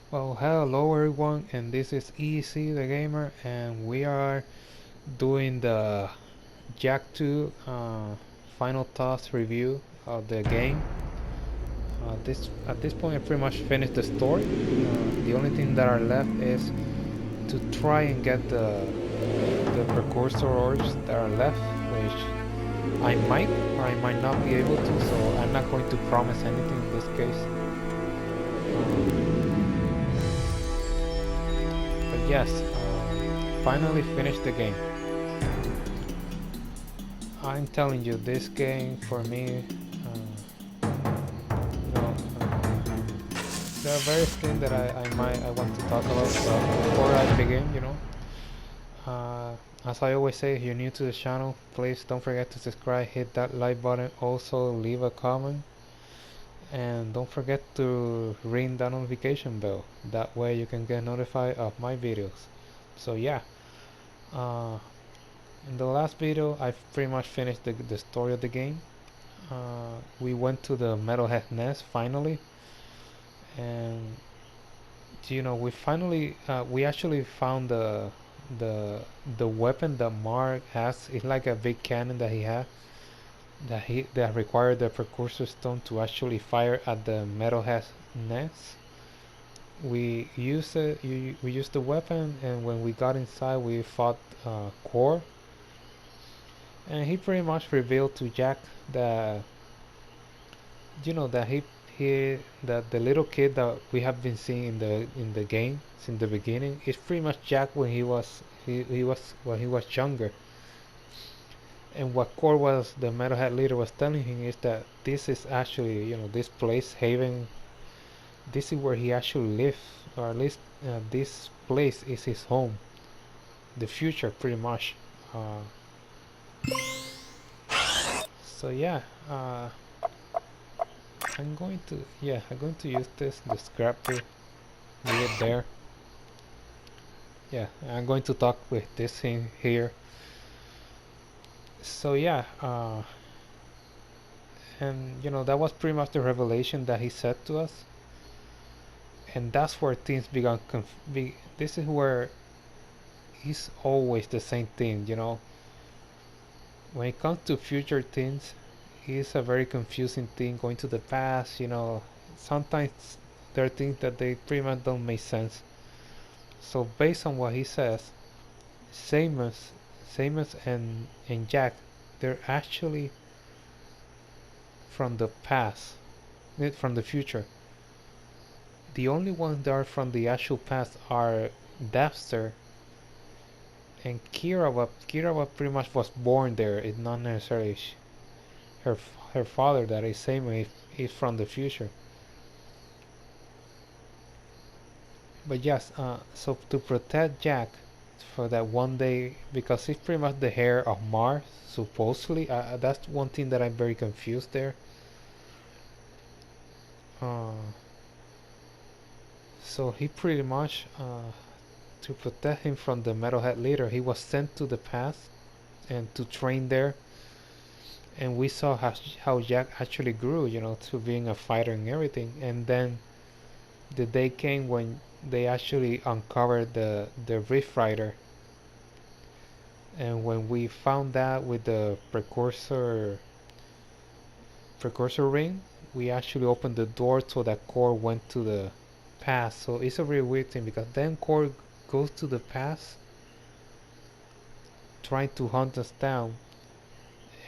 Well, hello everyone, and this is EC the Gamer, and we are doing the Jack 2 final thoughts review of the game. This At this point, I pretty much finished the story. The only thing that are left is to try and get the precursor orbs that are left, which I might or I might not be able to. So I'm not going to promise anything in this case. But yes, finally finished the game. I'm telling you, this game for me, there are various things that I want to talk about. But before I begin, uh, as I always say, if you're new to the channel, please don't forget to subscribe, hit that like button, also leave a comment, and don't forget to ring that notification bell. That way you can get notified of my videos. So yeah, uh, in the last video, I pretty much finished the story of the game. We went to the Metalhead nest finally, and we actually found the the weapon that Mark has. It's like a big cannon that he had that required the precursor stone to actually fire at the Metalhead nest. We used the weapon, and when we got inside, we fought Core, and he pretty much revealed to Jack that he that the little kid that we have been seeing in the game since the beginning is pretty much Jack when he was younger. And what Core was the Metalhead leader was telling him is that this is actually, this place Haven, this is where he actually lives, or at least this place is his home, the future pretty much. uh, so yeah, I'm going to use the scrap to leave it there. Yeah, I'm going to talk with this thing here. So yeah, and that was pretty much the revelation that he said to us, and that's where things began. This is where it's always the same thing. When it comes to future things, it's a very confusing thing. Going to the past, sometimes there are things that they pretty much don't make sense. So based on what he says, Samus, and Jack, they're actually from the past, from the future. The only ones that are from the actual past are Dapster and Kira. But Kira pretty much was born there. It's not necessarily her her father that is Samus is from the future. But yes, so to protect Jack for that one day, because he's pretty much the heir of Mars, supposedly. That's one thing that I'm very confused there. Uh, so he pretty much, to protect him from the Metalhead leader, he was sent to the past and to train there. And we saw how Jack actually grew, to being a fighter and everything. And then the day came when they actually uncovered the Rift Rider. And when we found that with the precursor ring, we actually opened the door so that Core went to the past. So it's a really weird thing because then Core goes to the past trying to hunt us down,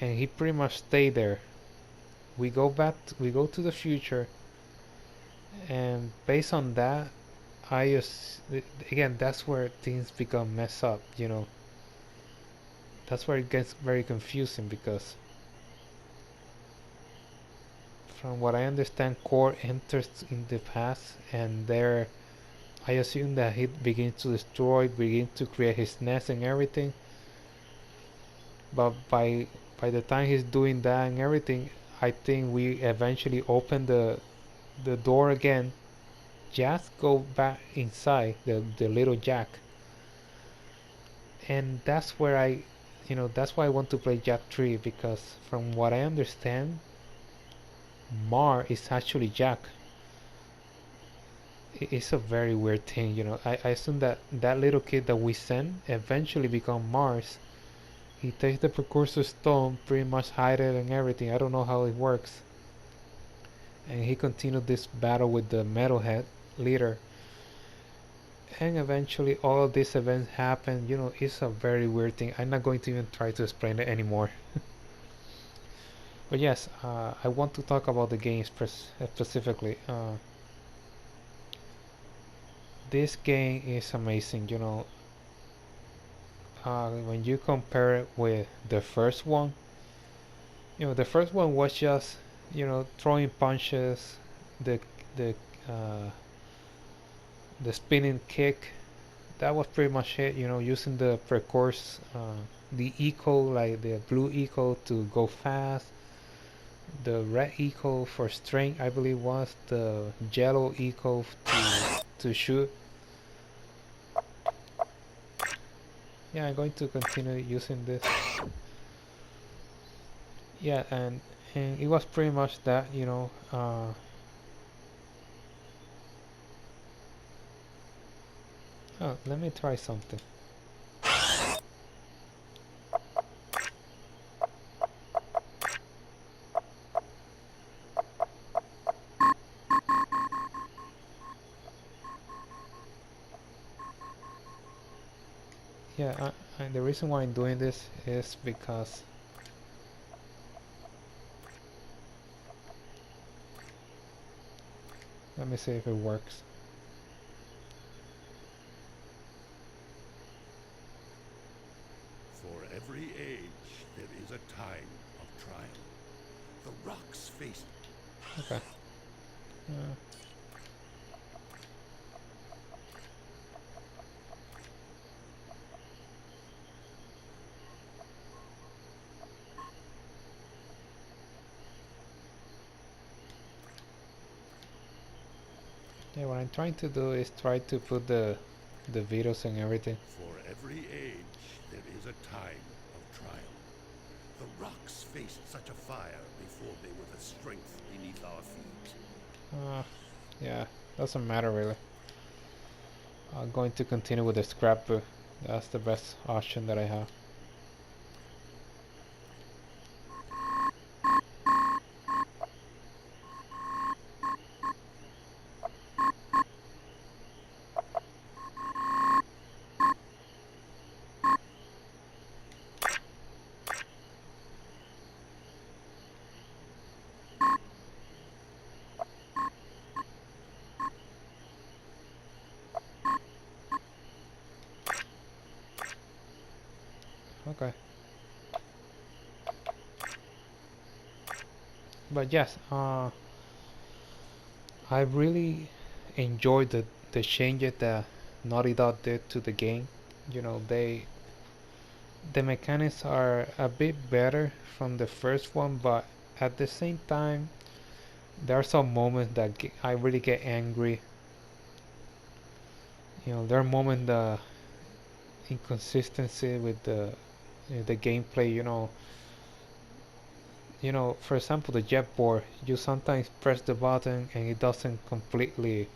and he pretty much stayed there. We go to the future, and based on that, I just again that's where things become messed up. That's where it gets very confusing because from what I understand, Core enters in the past, and there I assume that he begins to destroy, begins to create his nest and everything. But by the time he's doing that and everything, I think we eventually open the door again. Just go back inside the little Jack, and that's where that's why I want to play Jack 3, because from what I understand, Mar is actually Jack. it's a very weird thing, you know. I assume that that little kid that we send eventually become Mars. He takes the precursor stone, pretty much hide it and everything. I don't know how it works. And he continued this battle with the metalhead leader. And eventually all of these events happen. You know, it's a very weird thing. I'm not going to even try to explain it anymore. But yes, I want to talk about the game specifically. This game is amazing, you know. When you compare it with the first one, you know, the first one was just, you know, throwing punches, the the uh, the spinning kick. That was pretty much it, you know, using the precourse, the eco, like the blue eco to go fast, the red eco for strength, I believe was the yellow eco to shoot. Yeah, I'm going to continue using this. Yeah, and it was pretty much that, you know. Oh, let me try something. Yeah, and the reason why I'm doing this is because let me see if it works. For every age, there is a time of trial. The rocks face. Okay. Uh, yeah, what I'm trying to do is try to put the videos and everything. For every age, there is a time of trial. The rocks faced such a fire before they were the strength beneath our feet. Uh, yeah, doesn't matter really. I'm going to continue with the scrapbook. That's the best option that I have. Okay. But yes, I really enjoyed the changes that Naughty Dog did to the game. You know, the mechanics are a bit better from the first one, but at the same time, there are some moments that I really get angry. You know, there are moments the inconsistency with the gameplay. For example, the jet board. You sometimes press the button and it doesn't completely.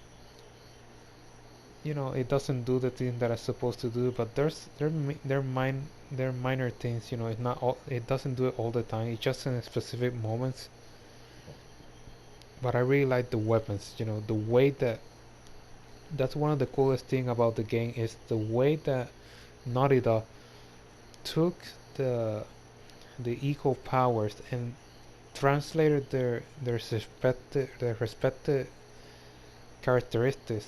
It doesn't do the thing that it's supposed to do. But there are minor things. You know, it's not all. It doesn't do it all the time. It's just in specific moments. But I really like the weapons. You know, the way that that's one of the coolest thing about the game is the way that Naughty Dog took the the equal powers and translated their respected characteristics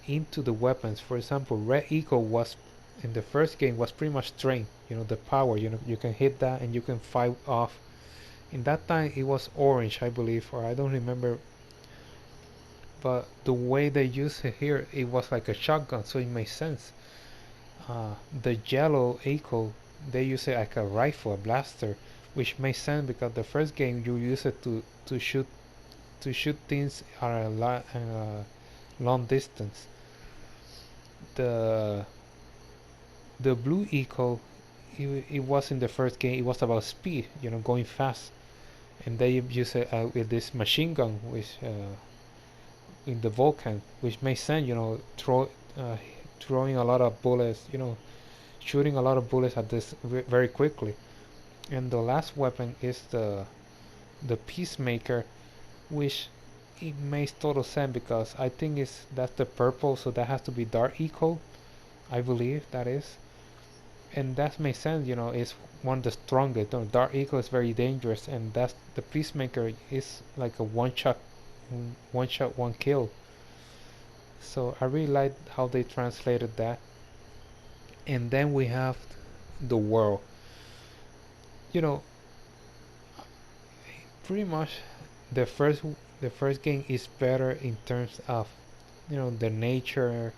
into the weapons. For example, Red Eagle was in the first game was pretty much strength. You know, the power. You know, you can hit that and you can fight off. In that time, it was orange, I believe, or I don't remember. But the way they use it here, it was like a shotgun, so it makes sense. The yellow Eagle, they use it like a rifle, a blaster, which makes sense because the first game you use it to shoot things at a long distance. The the blue eco, it was in the first game. It was about speed, going fast, and they use it with this machine gun, which in the Vulcan, which makes sense, you know, throwing a lot of bullets, you know, shooting a lot of bullets at this very quickly. And the last weapon is the Peacemaker, which it makes total sense because I think that's the purple, so that has to be Dark Eco, I believe that is, and that makes sense. You know, it's one of the strongest. No, Dark Eco is very dangerous, and that's the Peacemaker is like a one shot, one kill. So I really like how they translated that. And then we have the world. You know, pretty much the first game is better in terms of, you know, the nature,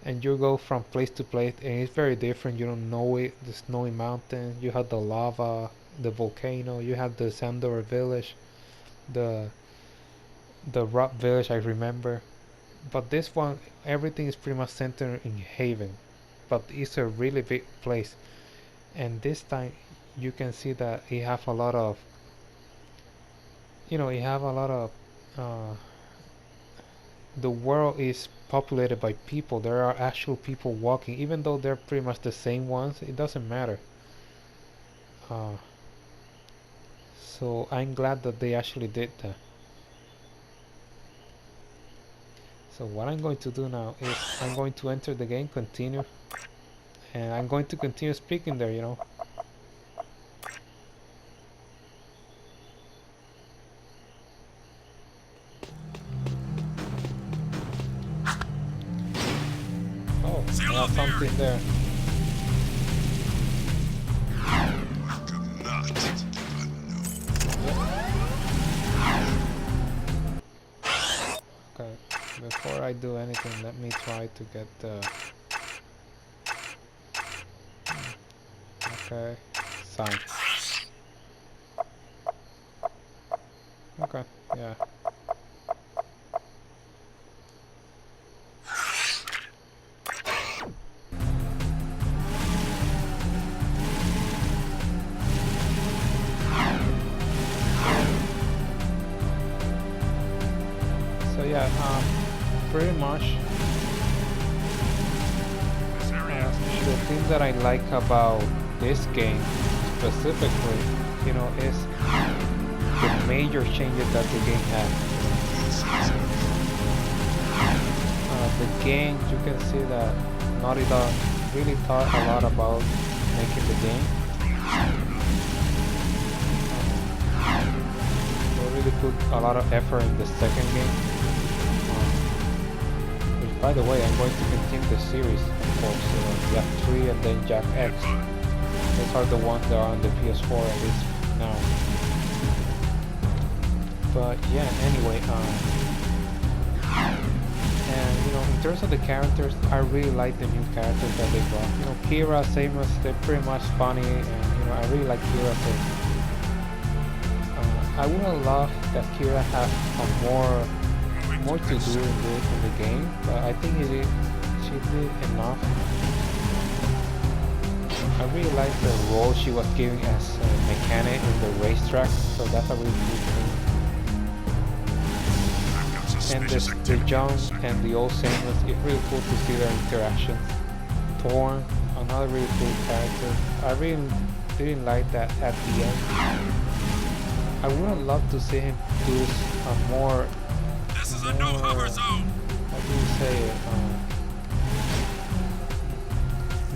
and you go from place to place and it's very different. You don't know it, the snowy mountain, you have the lava, the volcano, you have the Sandor village, the rock village, I remember. But this one, everything is pretty much centered in Haven, but it's a really big place. And this time you can see that it have a lot of, you know, it have a lot of uh, the world is populated by people. There are actual people walking, even though they're pretty much the same ones. It doesn't matter. Uh, so I'm glad that they actually did that. So what I'm going to do now is I'm going to enter the game, continue, and I'm going to continue speaking there. You know. Oh, I have something there. Okay, before I do anything, let me try to get the... Okay, sign. Okay, yeah. So yeah, pretty much the thing that I like about this game specifically, you know, is the major changes that the game has. The game, you can see that Naughty Dog really thought a lot about making the game. They really put a lot of effort in the second game. Which, by the way, I'm going to continue the series, of course. Jak 3 and then Jak X. Those are the ones that are on the PS4 at least now. But yeah, anyway, and you know, in terms of the characters, I really like the new characters that they brought. You know, Kira, Samus, they're pretty much funny, and you know, I really like Kira. So, I would have loved that Kira had more to do in the game, but I think she did enough. I really like the role she was giving as a mechanic in the racetrack, so that's a really cool thing. And the young and the old Samus, it's really cool to see their interactions. Thorn, another really cool character. I really didn't like that at the end. I would have loved to see him do a more... This is a no hover zone! How do you say it?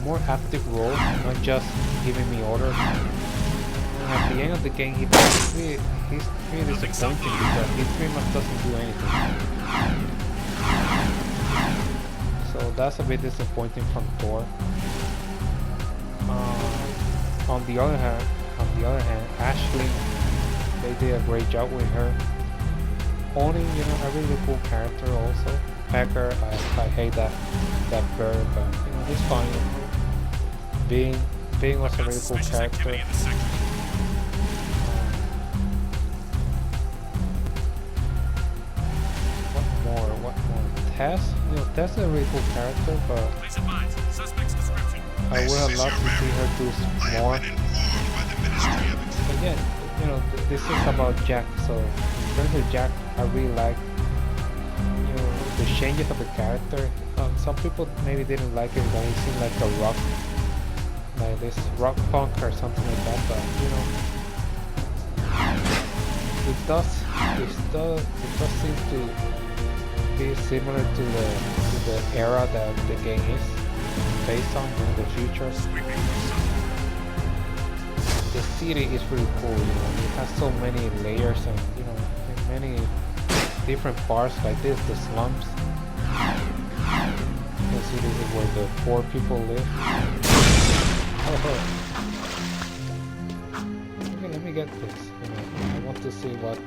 More active role, not just giving me orders. And at the end of the game, he's really disappointing because he pretty much doesn't do anything. So that's a bit disappointing from Thor. On the other hand, Ashley, they did a great job with her. Owning, you know, a really cool character also. Pecker, I hate that bird, but you know, he's fine. Being was a really cool character. What more? Tess? You know, Tess is a really cool character, but I would have loved to see her do more. Again, you know, this is about Jak, so in terms of Jak, I really like, you know, changes of the character. Some people maybe didn't like it when it seemed like a rock, like this rock punk or something like that. But you know, it does seem to be similar to the era that the game is based on in the future. The city is really cool, you know. It has so many layers and you know many different parts like this. The slums. You can see this is where the poor people live. Oh. Okay, let me get this. You know, I want to see what.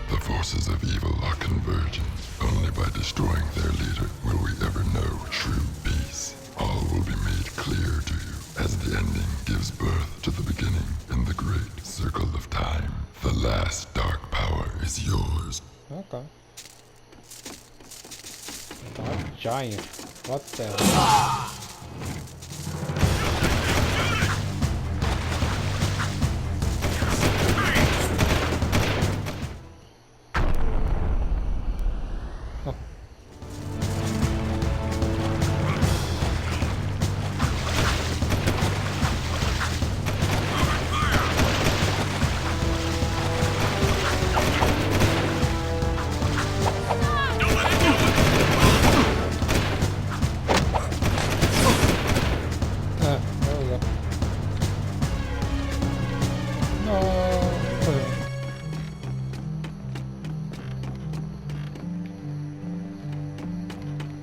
The forces of evil are converging. Only by destroying their leader will we ever know true peace. All will be made clear to you as the ending gives birth to the beginning in the great circle of time. The last dark power is yours. Okay. Dark giant. What the? There we go. No.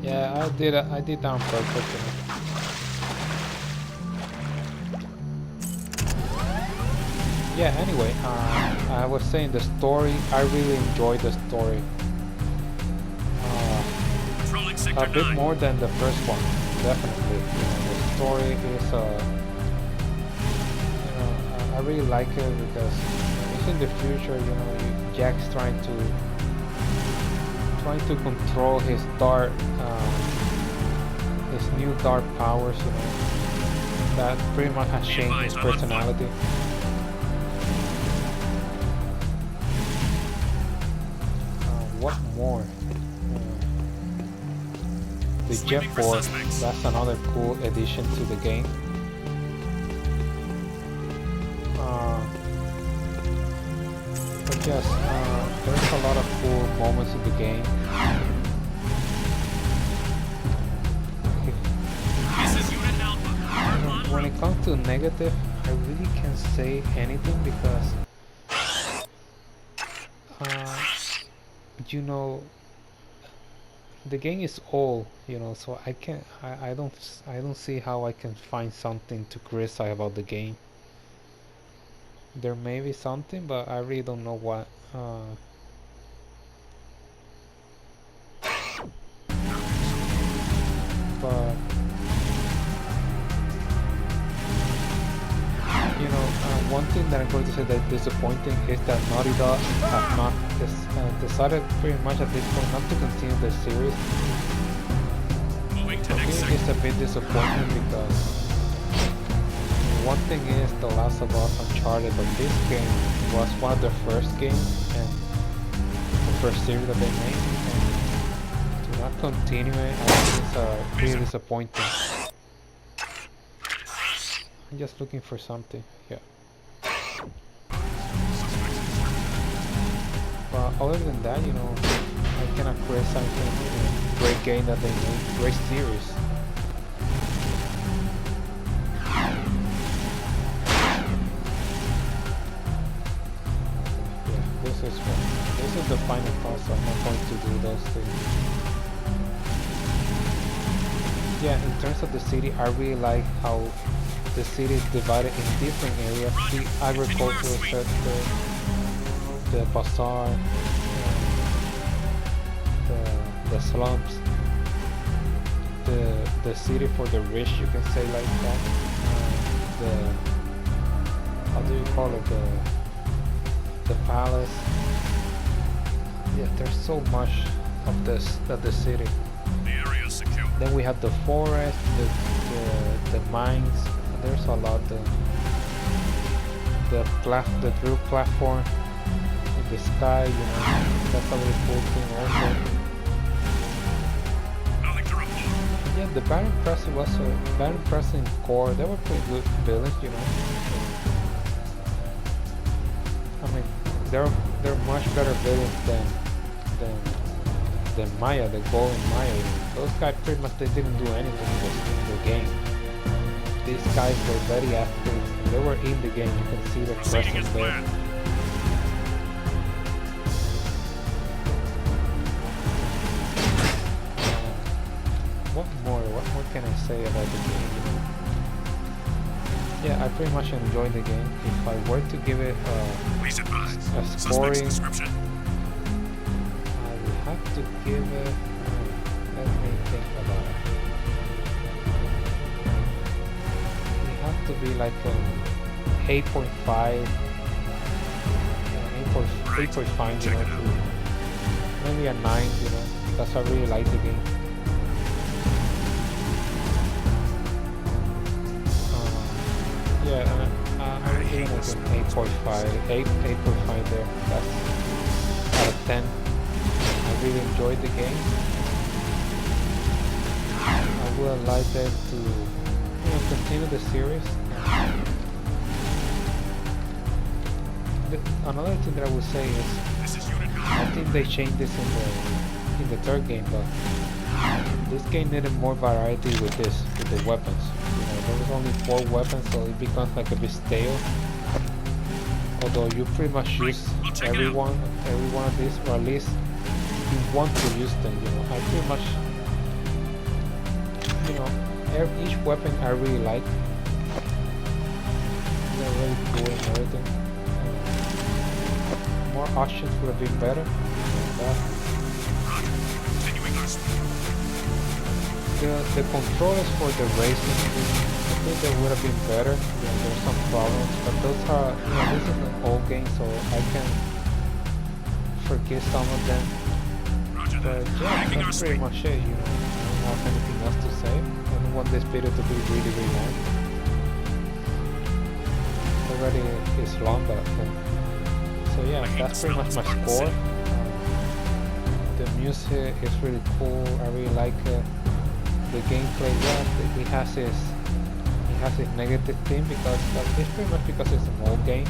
Yeah, I did that on purpose. You know. Yeah. Anyway, I was saying the story. I really enjoyed the story. Controlling A Sector bit 9. more than the first one, definitely. You know, the story is, you know, I really like it because it's in the future. You know, Jack's trying to control his his new dark powers. You know, that pretty much has changed his personality. What more? The jet Sweeping for board, suspects. that's another cool addition to the game. But yes, there's a lot of cool moments in the game. This is Unit Alpha. You know, when it comes to negative, I really can't say anything because, you know, the game is old, you know, so I don't see how I can find something to criticize about the game. There may be something, but I really don't know what. But you know, one thing that I'm going to say that is disappointing is that Naughty Dog have not decided pretty much at this point not to continue the series. Moving to For me, next sector. it's a bit disappointing because one thing is The Last of Us Uncharted, but this game was one of the first games and the first series that they made. And to not continue it, I think it's pretty disappointing. I'm just looking for something. Yeah. But other than that, you know, I cannot criticize anything. You know, great game that they made, great series. Yeah, this is the final boss, so I'm not going to do those things. Yeah, in terms of the city, I really like how the city is divided in different areas. The agricultural sector, the bazaar, the slums, the city for the rich, you can say like that. The how do you call it? The palace. Yeah, there's so much of this of the city. The area is secure. Then we have the forest, the mines. There's a lot. The drill platform in the sky. You know, that's a really cool thing also. the Baron Pressing was Baron Pressing core. They were pretty good villains, you know. I mean, they're much better villains than Maya, the golden Maya. You know. Those guys pretty much they didn't do anything in the game. These guys were very active. When they were in the game, you can see the Proceeding presence as there. planned. What more can I say about the game? Yeah, I pretty much enjoyed the game. If I were to give it Please advise. a Suspect's scoring, description. I would have to give it. Let me think about it. It have to be like an 8.5, 8.5, you know, maybe a 9, you know, because I really like the game. Yeah, I'm giving it an 8.5, 8.5 there. That's out of 10. I really enjoyed the game. I would like them to, you know, continue the series. Another thing that I would say is, This is Unit I think they changed this in the third game, but this game needed more variety with the weapons. You know, there was only 4 weapons, so it becomes like a bit stale. Although you pretty much use every one of these, or at least you want to use them. You know, I pretty much, you know, each weapon I really like. They're really cool and everything. More options would have been better. Continuing our speed. The controllers for the racing, I think they would have been better. Yeah, there's some problems, but those are, you know, this is an old game, so I can forgive some of them. Roger But that. yeah, Making our that's pretty speed. much it. You know, I don't have anything else to say. I don't want this video to be really, really long. Already it's long, but so yeah, that's pretty much my score. The music is really cool. I really like it. The gameplay, yeah, it has its negative thing because it's pretty much because it's an old game.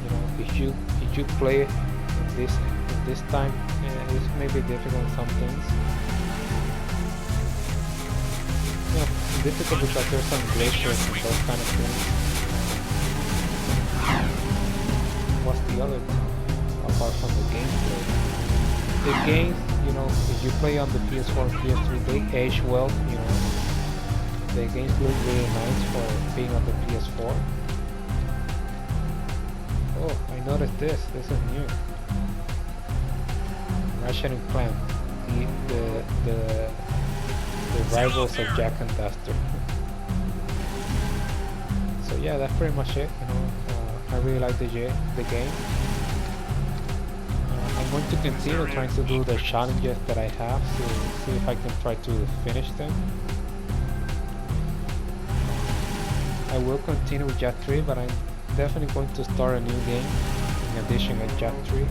You know, if you play it this time, it's maybe difficult some things. You know, difficult because there's some glitches and those kind of things. What's the other thing apart from the gameplay? The games, you know, if you play on the PS4 and PS3, they age well, you know. The games look really nice for being on the PS4. Oh, I noticed this. This is new. Ratchet and Clank, the rivals of Jack and Daxter. So yeah, that's pretty much it. You know, I really like the game. I'm going to continue trying to do the challenges that I have to see if I can try to finish them. I will continue with Jak 3, but I'm definitely going to start a new game in addition to Jak 3.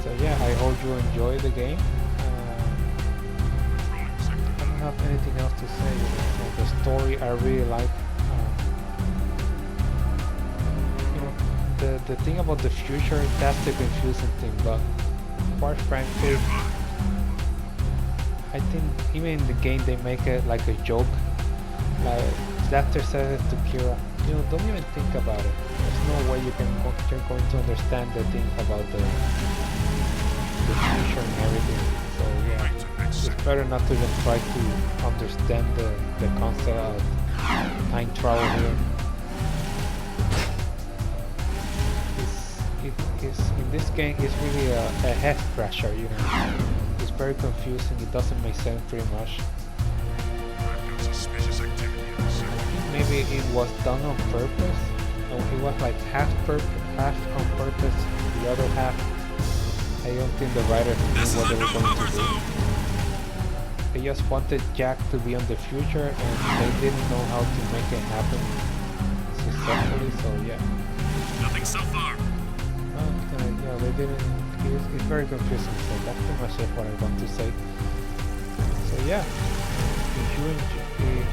So yeah, I hope you enjoy the game. I don't have anything else to say. You know, the story I really like. The thing about the future, that's the confusing thing, but quite frankly, I think even in the game they make it like a joke. Like Daxter says it to Kira, you know, don't even think about it. There's no way you're going to understand the things about the future and everything. So yeah, it's better not to even try to understand the concept of time travel here. In this game, it's really a head scratcher, you know. It's very confusing. It doesn't make sense pretty much. Suspicious activity in the I city. think maybe it was done on purpose. Or it was like half on purpose. The other half, I don't think the writers knew This is what a they were no going mover to do. zone. They just wanted Jack to be on the future, and they didn't know how to make it happen successfully. So yeah. Nothing so far. Yeah, they didn't. It's very confusing. So that's pretty much it what I want to say. So yeah, if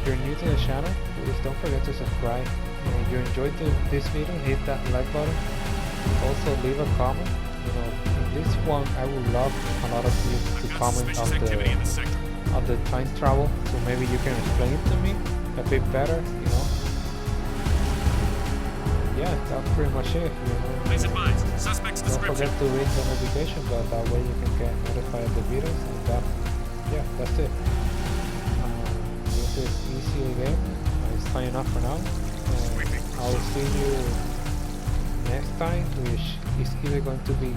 you're new to the channel, please don't forget to subscribe. And if you enjoyed this video, hit that like button. Also leave a comment. You know, in this one, I would love a lot of you to Got comment suspicious activity in the sector. on the time travel, so maybe you can explain it to me a bit better. You know. Yeah, that's pretty much it. You know. Please advise. Suspect's Don't description. forget to ring the notification bell, that way you can get notified of the videos, and that, yeah, that's it. This is Easy Again. I'm signing off for now, and I'll see you next time, which is either going to be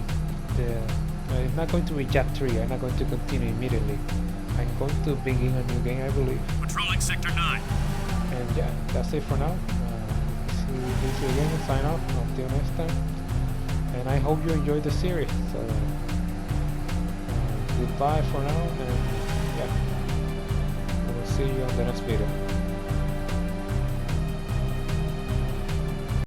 it's not going to be Jet 3, I'm not going to continue immediately. I'm going to begin a new game, I believe. Patrolling Sector 9. And yeah, that's it for now. See you again and sign off until next time. And I hope you enjoyed the series. So goodbye for now, and yeah, I will see you on the next video.